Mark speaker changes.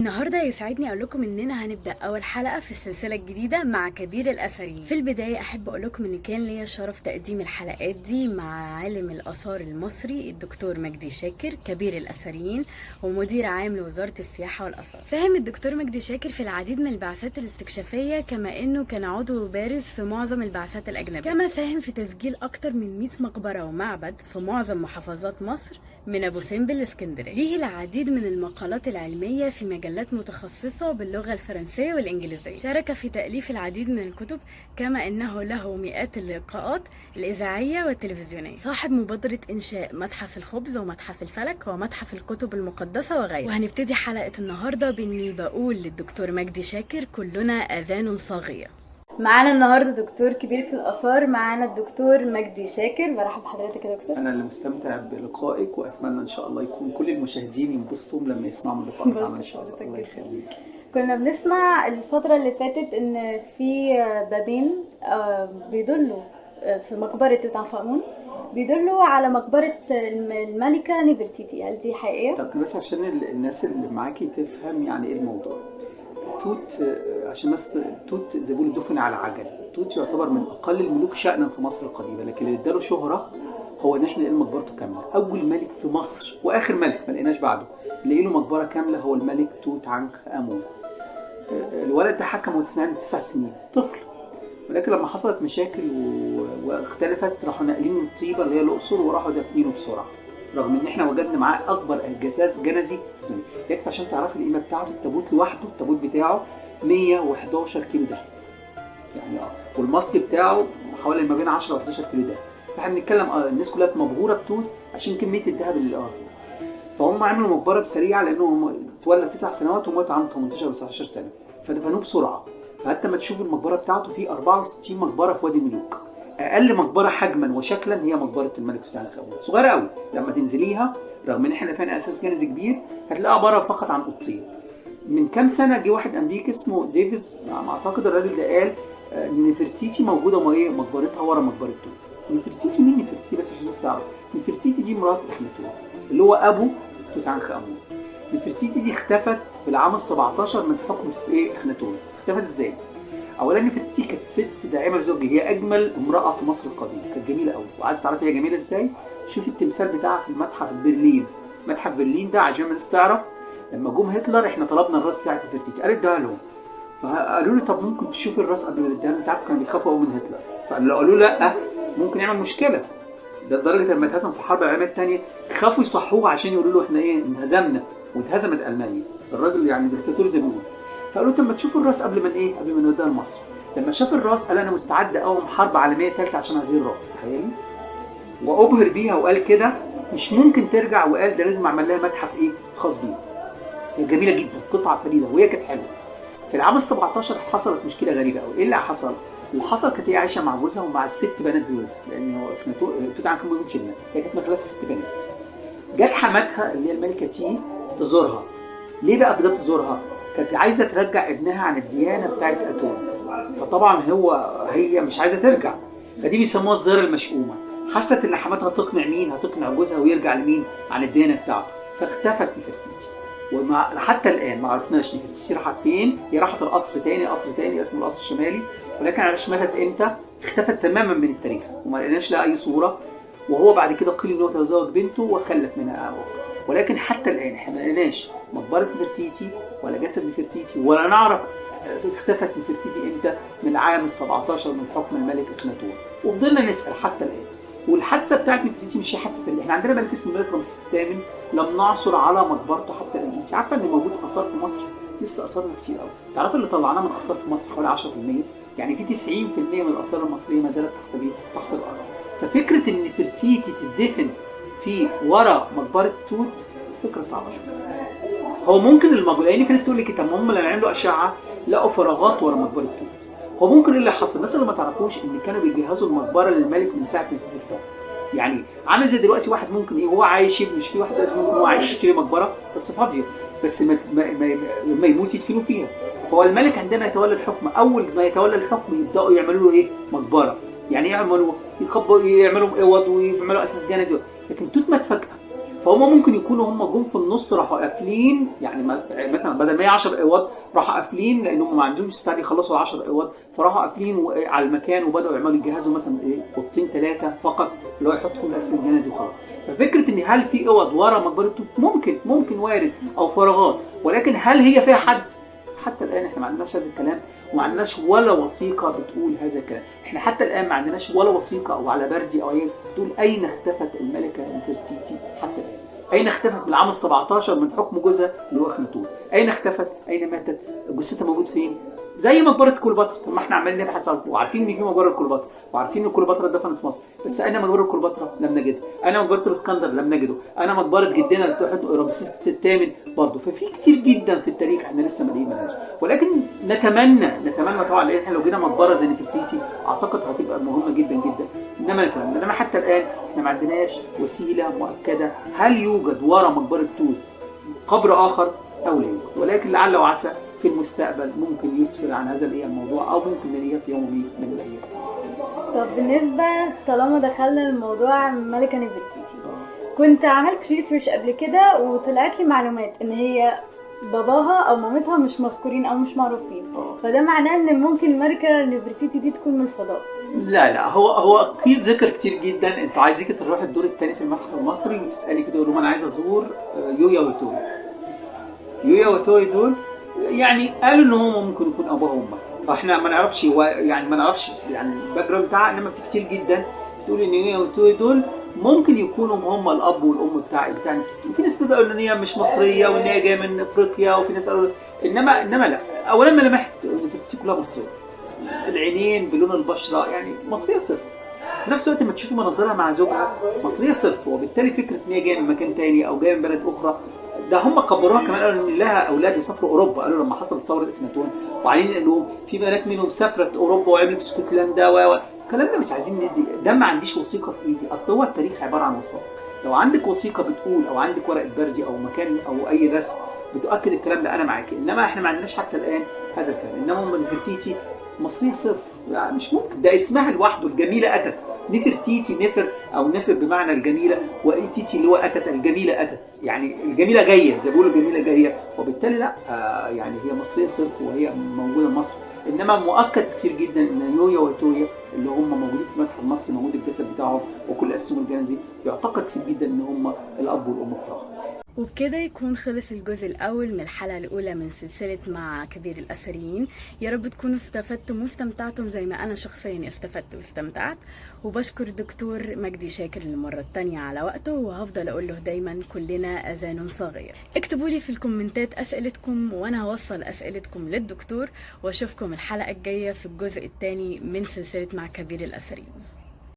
Speaker 1: النهارده يسعدني اقول لكم اننا هنبدا اول حلقه في السلسله الجديده مع كبير الاثريين. في البدايه احب اقول لكم ان كان ليا شرف تقديم الحلقات دي مع عالم الاثار المصري الدكتور مجدي شاكر كبير الاثريين ومدير عام لوزاره السياحه والاثار. ساهم الدكتور مجدي شاكر في العديد من البعثات الاستكشافيه، كما انه كان عضو بارز في معظم البعثات الاجنبيه. كما ساهم في تسجيل اكتر من 100 مقبره ومعبد في معظم محافظات مصر من ابو سمبل لاسكندريه. ليه العديد من المقالات العلميه في مجلات متخصصه باللغه الفرنسيه والانجليزيه. شارك في تاليف العديد من الكتب، كما انه له مئات اللقاءات الاذاعيه والتلفزيونيه. صاحب مبادره انشاء متحف الخبز ومتحف الفلك ومتحف الكتب المقدسه وغيره. وهنبتدي حلقه النهارده باني بقول للدكتور مجدي شاكر كلنا اذان صاغيه. معانا النهارده دكتور كبير في الاثار، معانا الدكتور مجدي شاكر. برحب بحضرتك يا دكتور.
Speaker 2: انا اللي مستمتع بلقائك، واتمنى ان شاء الله يكون كل المشاهدين ينبسطوا لما يسمعوا اللقاء بتاعنا ان شاء الله. الله يخليك.
Speaker 1: كنا بنسمع الفتره اللي فاتت ان في بابين بيدلوا في مقبره توت عنخ امون، بيدلوا على مقبره الملكه نفرتيتي. هل دي حقيقيه؟
Speaker 2: طب بس عشان الناس اللي معاكي تفهم يعني ايه الموضوع. توت، عشان الناس، توت زي ما بيقولوا دفن على عجل. توت يعتبر من اقل الملوك شأنا في مصر القديمه، لكن اللي اداله شهره هو ان احنا لقينا مقبرته كامله. اول ملك في مصر واخر ملك ما لقيناش بعده لقينا له مقبره كامله هو الملك توت عنخ امون. الولد ده حكم 9 سنين طفل، ولكن لما حصلت مشاكل واختلفت راحوا ناقلينه لطيبه اللي هي الاقصر وراحوا دافنينه بسرعه، رغم ان احنا وجدنا معاه اكبر جزاز جنزي. يكفي عشان تعرفي القيمه بتاعته. التابوت لوحده، التابوت بتاعه 111 كيلو دهب يعني، والماسك بتاعه حوالي ما بين 10 و 11 كيلو دهب. فاحنا بنتكلم الناس كلها مبهوره بتوت عشان كميه الذهب اللي لقاها فيه. فهم عملوا مقبره بسريعه لانه اتولد 9 سنوات ومات عنده 18 و 19 سنه، فدفنوه بسرعه. فحتى ما تشوف المقبره بتاعته في 64 مقبره في وادي الملوك. اقل مقبره حجما وشكلا هي مقبره الملك توت عنخ امون، صغيره قوي. لما تنزليها رغم ان احنا فينا اساس جنزي كبير هتلاقيها عباره فقط عن اوضتين. من كام سنه جه واحد امريكي اسمه ديفيز، اعتقد الراجل ده قال ان نفرتيتي موجوده مقبرتها ورا مقبره توت. نفرتيتي مين نفرتيتي؟ بس عشان الناس تعرف، نفرتيتي دي مرات اخناتون اللي هو ابو توت عنخ امون. نفرتيتي دي اختفت في العام ال17 من حكم اخناتون. اختفت ازاي؟ اولا نفرتيتي كانت ست داعمه لزوجها، هي اجمل امراه في مصر القديمه، كانت جميله قوي. وعايز تعرفي هي جميله ازاي؟ شوفي التمثال بتاعها في المتحف في برلين. متحف برلين ده عشان الناس تعرف، لما جم هتلر احنا طلبنا الراس بتاعت نفرتيتي، قالت اديها لهم. فقالوا لي طب ممكن تشوفي الراس قبل ما نديها لهم، انت عارف كانوا بيخافوا قوي من هتلر. فقالوا لا ممكن يعمل مشكله. ده لدرجه لما اتهزم في الحرب العالميه الثانيه خافوا يصحوه عشان يقولوا له احنا انهزمنا، واتهزمت المانيا. الراجل يعني دكتاتور زي ما بيقولوا. فقالوا طب ما تشوفوا الراس قبل ما نوديها لمصر. لما شاف الراس قال انا مستعد اقوم حرب عالميه ثالثه عشان هذه الراس، تخيلي. وابهر بيها وقال كده مش ممكن ترجع، وقال ده لازم اعمل لها متحف خاص بيها. هي جميله جدا، قطعه فريده، وهي كانت حلوه. في العام ال17 حصلت مشكله غريبه قوي. ايه اللي حصل؟ اللي حصل كانت هي عايشه مع جوزها ومع الست بنات جوزها، لان هو توت عنخ امون ما ابنها، هي كانت مخلفه 6 بنات. جت حماتها اللي هي الملكه تي تزورها. ليه بقى بدات تزورها؟ كانت عايزه ترجع ابنها عن الديانه بتاعت اتون. فطبعا هي مش عايزه ترجع، فدي بيسموها الزياره المشؤومه. حست ان حماتها هتقنع مين؟ هتقنع جوزها ويرجع لمين؟ عن الديانه بتاعته. فاختفت نفرتيتي، حتى الان ما عرفناش نفرتيتي راحت فين. هي راحت القصر تاني اسمه القصر الشمالي، ولكن عرفناش ماتت امتى. اختفت تماما من التاريخ وما لقيناش لها اي صوره. وهو بعد كده قيل ان هو تزوج بنته وخلف منها اخر، ولكن حتى الان احنا ما لقيناش مقبره نفرتيتي ولا جسد نفرتيتي، ولا نعرف اختفت نفرتيتي امتى من العام ال17 من حكم الملك اخناتون. وفضلنا نسال حتى الان. والحادثه بتاعت نفرتيتي مش هي حادثه اللي احنا عندنا ملك اسمه الملك رمسيس الثامن لم نعثر على مقبرته حتى الان. انت عارفه ان موجود اثار في مصر لسه اثارنا كتير قوي. تعرفي اللي طلعناه من اثار في مصر حوالي 10%، يعني في 90% من الاثار المصريه ما زالت تحت الارض. ففكره ان نفرتيتي تدفن في ورا مقبره توت فكره صعبه شويه. هو ممكن يعني في ناس تقول لك طب هم لما عملوا اشعه لقوا فراغات ورا مقبره توت. هو ممكن اللي حصل، الناس اللي ما تعرفوش ان كانوا بيجهزوا المقبره للملك من ساعه ما اتولد. يعني عامل زي دلوقتي واحد ممكن هو عايش، مش في واحد ممكن هو عايش يشتري مقبره بس فاضيه، بس ما يموت يدفنوا فيها. فهو الملك عندما يتولى الحكم، اول ما يتولى الحكم يبداوا يعملوا له مقبره. يعني يعملوا اوض ويعملوا اساس جنازي. لكن توت مات فجاه، فهم ممكن يكونوا هم جم في النص راحوا قافلين، يعني مثلا بدل ما هي 10 اوض راحوا قافلين لانهم ما عندهمش استعداد يخلصوا ال 10 اوض، فراحوا قافلين على المكان وبداوا يعملوا يجهزوا مثلا اوضتين 3 فقط اللي هو يحطوا فيهم الاساس الجنازي وخلاص. ففكره ان هل في اوض ورا مقبره توت؟ ممكن وارد، او فراغات، ولكن هل هي فيها حد؟ حتى الان احنا ما عندناش هذا الكلام، وما عندناش ولا وثيقه بتقول هذا الكلام. احنا حتى الان ما عندناش ولا وثيقه او على بردي او اي تقول اين اختفت الملكه نفرتيتي حتى الان. اين اختفت بالعام ال 17 من حكم جوزها اللي هو اخناتون؟ اين اختفت؟ اين ماتت؟ جثتها موجود فين؟ زي مقبره كليوباترا. طب ما احنا عمالين نبحث وعارفين ان في مقبره كليوباترا، وعارفين ان كليوباترا اتدفنت في مصر، بس اين مقبره كليوباترا؟ لم نجدها. اين مقبره الاسكندر؟ لم نجده. انا مقبره جدنا اللي بتاعت رمسيس الثامن برضه. ففي كتير جدا في التاريخ احنا لسه ما لقيناش، ولكن نتمنى طبعا لان احنا لو جينا مقبره زي نفرتيتي اعتقد هتبقى مهمه جدا جدا. انما حتى الان احنا ما عندناش وسيله مؤكده هل يوجد ورا مقبره توت قبر اخر او لا يوجد، ولكن لعل وعسى في المستقبل ممكن يسفر عن هذا الموضوع، او ممكن نلاقيها في يوم من الايام.
Speaker 3: طب بالنسبة طالما دخلنا الموضوع ملكة نفرتيتي، كنت عملت ريسيرش قبل كده وطلعت لي معلومات ان هي باباها او مامتها مش مذكورين او مش معروفين، فده معناه ان ممكن الملكة نفرتيتي دي تكون من الفضاء.
Speaker 2: لا هو في ذكر كتير جدا. انتوا عايزيك تروحي الدور الثاني في المتحف المصري وتسالي كده، تقول لهم انا عايز ازور يويا وتوي. يويا وتوي دول يعني قالوا ان هم ممكن يكون ابوها وامها، فاحنا ما نعرفش يعني الباك جراوند بتاعها، انما في كتير جدا بتقول ان يويا وتوي دول ممكن يكونوا هم الاب والام بتاعي. وفي ناس بيقولوا ان هي مش مصريه وان هي جايه من افريقيا، وفي ناس قالوا انما لا. اولا ملامح نفرتيتي كلها مصريه، العينين بلون البشره يعني مصريه صرف. في نفس الوقت لما تشوفي مناظرها مع زوجها مصريه صرف، وبالتالي فكره ان هي جايه من مكان تاني او جايه من بلد اخرى. ده هم كبروها كمان، قالوا ان لها اولاد وسافروا اوروبا. قالوا لما حصلت ثوره اخناتون وعلينا انهم في بنات منهم سافرت اوروبا وعملت اسكتلندا الكلام ده مش عايزين ندي ده. ما عنديش وثيقه في ايدي، اصل هو التاريخ عباره عن وثائق. لو عندك وثيقه بتقول او عندك ورقه بردي او مكان او اي رسم بتؤكد الكلام ده انا معاكي، انما احنا ما عندناش حتى الان هذا الكلام. انما نفرتيتي مصريه صرف، يعني مش ممكن. ده اسمها لوحده الجميله اتت. نفرتيتي نفر بمعنى الجميله، وايتيتي اللي هو اتت، الجميله اتت، يعني الجميله جايه زي ما بيقولوا الجميله جايه. وبالتالي لا يعني هي مصريه صرف وهي موجوده في مصر. انما مؤكد كتير جدا ان يويا وتويا اللي هم موجودين في المتحف المصري موجود الجسد بتاعهم وكل اسهم الجنازي، يعتقد كتير جدا ان هم الاب والام بتاعهم.
Speaker 1: وبكده يكون خلص الجزء الأول من الحلقة الأولى من سلسلة مع كبير الأثريين. يا رب تكونوا استفدتم واستمتعتم زي ما أنا شخصيا استفدت واستمتعت. وبشكر دكتور مجدي شاكر للمرة التانية على وقته، وهفضل أقول له دايما كلنا أذان صغير. اكتبوا لي في الكومنتات أسئلتكم وأنا هوصل أسئلتكم للدكتور، وأشوفكم الحلقة الجاية في الجزء الثاني من سلسلة مع كبير الأثريين.